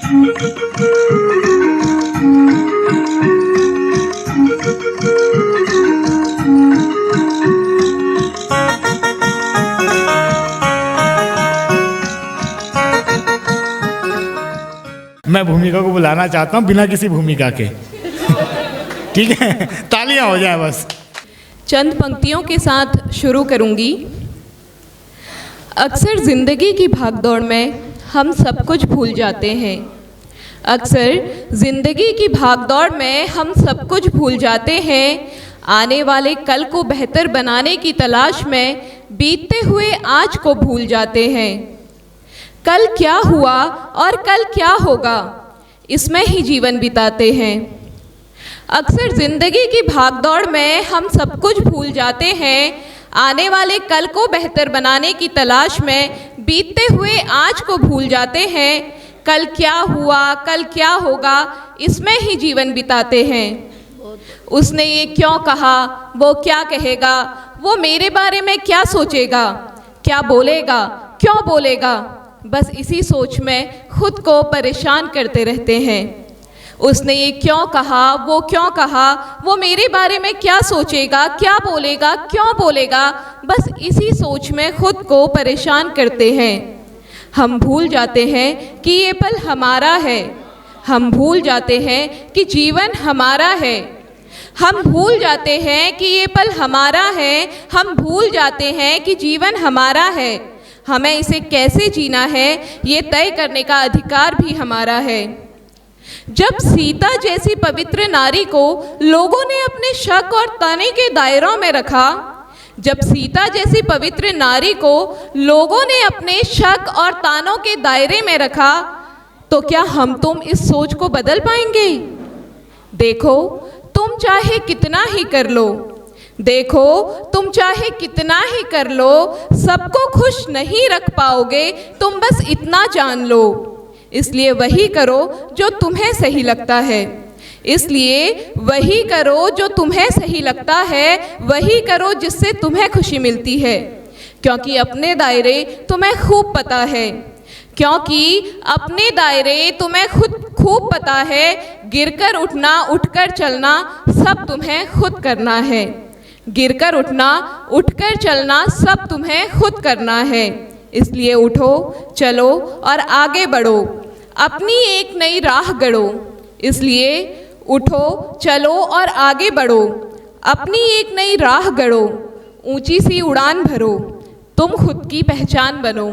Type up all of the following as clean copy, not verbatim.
मैं भूमिका को बुलाना चाहता हूँ बिना किसी भूमिका के। ठीक है, तालियां हो जाए बस। चंद पंक्तियों के साथ शुरू करूंगी। अक्सर ज़िंदगी की भागदौड़ में हम सब कुछ भूल जाते हैं। अक्सर ज़िंदगी की भागदौड़ में हम सब कुछ भूल जाते हैं। आने वाले कल को बेहतर बनाने की तलाश में बीतते हुए आज को भूल जाते हैं। कल क्या हुआ और कल क्या होगा, इसमें ही जीवन बिताते हैं। अक्सर ज़िंदगी की भागदौड़ में हम सब कुछ भूल जाते हैं। आने वाले कल को बेहतर बनाने की तलाश में बीतते हुए आज को भूल जाते हैं। कल क्या हुआ, कल क्या होगा, इसमें ही जीवन बिताते हैं। उसने ये क्यों कहा, वो क्या कहेगा, वो मेरे बारे में क्या सोचेगा, क्या बोलेगा, क्यों बोलेगा, बस इसी सोच में खुद को परेशान करते रहते हैं। उसने ये क्यों कहा, वो क्यों कहा, वो मेरे बारे में क्या सोचेगा, क्या बोलेगा, क्यों बोलेगा, बस इसी सोच में खुद को परेशान करते हैं। हम भूल जाते हैं कि ये पल हमारा है। हम भूल जाते हैं कि जीवन हमारा है। हम भूल जाते हैं कि ये पल हमारा है। हम भूल जाते हैं कि जीवन हमारा है। हमें इसे कैसे जीना है, ये तय करने का अधिकार भी हमारा है। जब सीता जैसी पवित्र नारी को लोगों ने अपने शक और ताने के दायरों में रखा, जब सीता जैसी पवित्र नारी को लोगों ने अपने शक और तानों के दायरे में रखा, तो क्या हम तुम इस सोच को बदल पाएंगे? देखो, तुम चाहे कितना ही कर लो, देखो तुम चाहे कितना ही कर लो, सबको खुश नहीं रख पाओगे, तुम बस इतना जान लो। इसलिए वही करो जो तुम्हें सही लगता है। इसलिए वही करो जो तुम्हें सही लगता है। वही करो जिससे तुम्हें खुशी मिलती है। क्योंकि अपने दायरे तुम्हें खूब पता है। क्योंकि अपने दायरे तुम्हें खूब पता है। गिरकर उठना, उठकर चलना सब तुम्हें खुद करना है। गिरकर उठना, उठकर चलना सब तुम्हें खुद करना है। इसलिए उठो, चलो और आगे बढ़ो, अपनी एक नई राह गढ़ो। इसलिए उठो, चलो और आगे बढ़ो, अपनी एक नई राह गढ़ो। ऊंची सी उड़ान भरो, तुम खुद की पहचान बनो।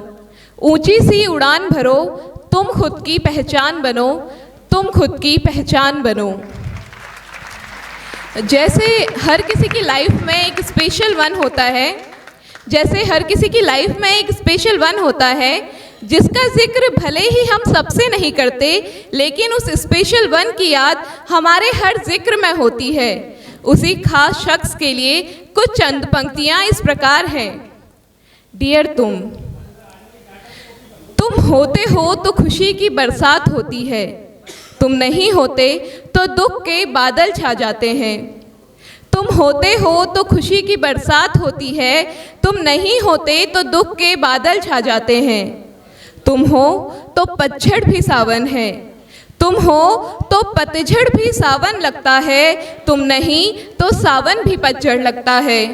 ऊंची सी उड़ान भरो, तुम खुद की पहचान बनो। तुम खुद की पहचान बनो। जैसे हर किसी की लाइफ में एक स्पेशल वन होता है, जैसे हर किसी की लाइफ में एक स्पेशल वन होता है, जिसका जिक्र भले ही हम सबसे नहीं करते, लेकिन उस स्पेशल वन की याद हमारे हर जिक्र में होती है। उसी खास शख्स के लिए कुछ चंद पंक्तियाँ इस प्रकार हैं। डियर तुम होते हो तो खुशी की बरसात होती है। तुम नहीं होते तो दुख के बादल छा जाते हैं। तुम होते हो तो खुशी की बरसात होती है। तुम नहीं होते तो दुख के बादल छा जाते हैं। तुम हो तो पतझड़ भी सावन है। तुम हो तो पतझड़ भी सावन लगता है। तुम नहीं तो सावन भी पतझड़ लगता है।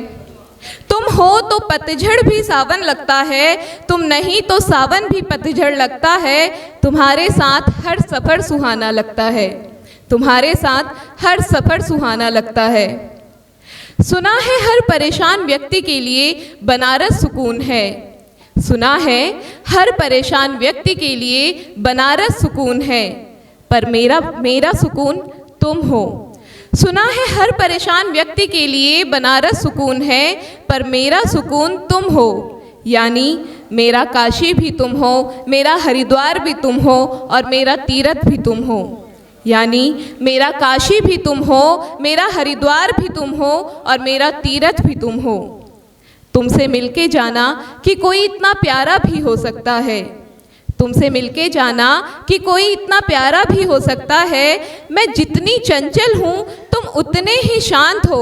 तुम हो तो पतझड़ भी सावन लगता है। तुम नहीं तो सावन भी पतझड़ लगता है। तुम्हारे साथ हर सफ़र सुहाना लगता है। तुम्हारे साथ हर सफ़र सुहाना लगता है। सुना है हर परेशान व्यक्ति के लिए बनारस सुकून है। सुना है हर परेशान व्यक्ति के लिए बनारस सुकून है, पर मेरा सुकून तुम हो। सुना है हर परेशान व्यक्ति के लिए बनारस सुकून है, पर मेरा सुकून तुम हो। यानी मेरा काशी भी तुम हो, मेरा हरिद्वार भी तुम हो और मेरा तीर्थ भी तुम हो। यानी मेरा काशी भी तुम हो, मेरा हरिद्वार भी तुम हो और मेरा तीर्थ भी तुम हो। तुमसे मिलके जाना कि कोई इतना प्यारा भी हो सकता है। तुमसे मिलके जाना कि कोई इतना प्यारा भी हो सकता है। मैं जितनी चंचल हूँ तुम उतने ही शांत हो।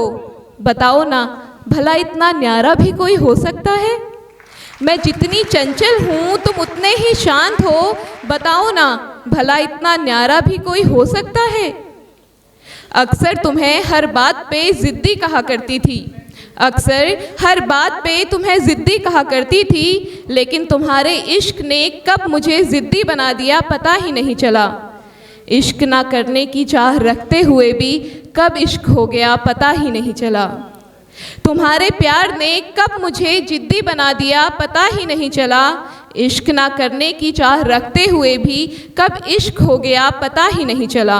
बताओ ना, भला इतना न्यारा भी कोई हो सकता है? मैं जितनी चंचल हूँ तुम उतने ही शांत हो। बताओ ना, भला इतना न्यारा भी कोई हो सकता है। अक्सर तुम्हें हर बात पे ज़िद्दी कहा करती थी, अक्सर हर बात पे तुम्हें ज़िद्दी कहा करती थी, लेकिन तुम्हारे इश्क ने कब मुझे ज़िद्दी बना दिया पता ही नहीं चला। इश्क ना करने की चाह रखते हुए भी कब इश्क हो गया पता ही नहीं चला। तुम्हारे प्यार ने कब मुझे जिद्दी बना दिया पता ही नहीं चला। इश्क ना करने की चाह रखते हुए भी कब इश्क हो गया पता ही नहीं चला।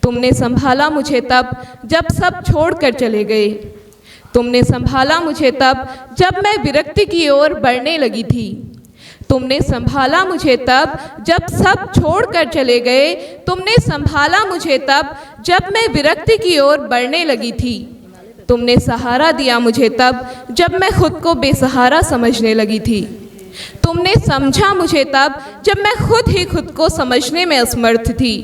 तुमने संभाला मुझे तब जब सब छोड़ कर चले गए, तुमने संभाला मुझे तब जब मैं विरक्ति की ओर बढ़ने लगी थी। तुमने संभाला मुझे तब जब सब छोड़ कर चले गए, तुमने संभाला मुझे तब जब मैं विरक्ति की ओर बढ़ने लगी थी। तुमने सहारा दिया मुझे तब जब मैं खुद को बेसहारा समझने लगी थी। तुमने समझा मुझे तब जब मैं खुद ही खुद को समझने में असमर्थ थी।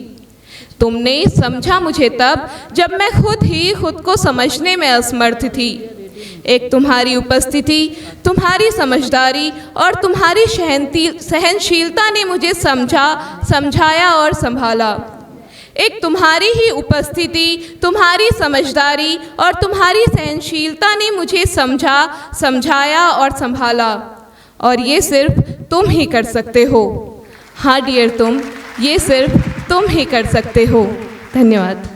तुमने समझा मुझे तब जब मैं खुद ही खुद को समझने में असमर्थ थी। एक तुम्हारी उपस्थिति, तुम्हारी समझदारी और तुम्हारी सहनशीलता ने मुझे समझा, समझाया और संभाला। एक तुम्हारी ही उपस्थिति, तुम्हारी समझदारी और तुम्हारी सहनशीलता ने मुझे समझा, समझाया और संभाला। और ये सिर्फ तुम ही कर सकते हो। हाँ डियर तुम, ये सिर्फ तुम ही कर सकते हो। धन्यवाद।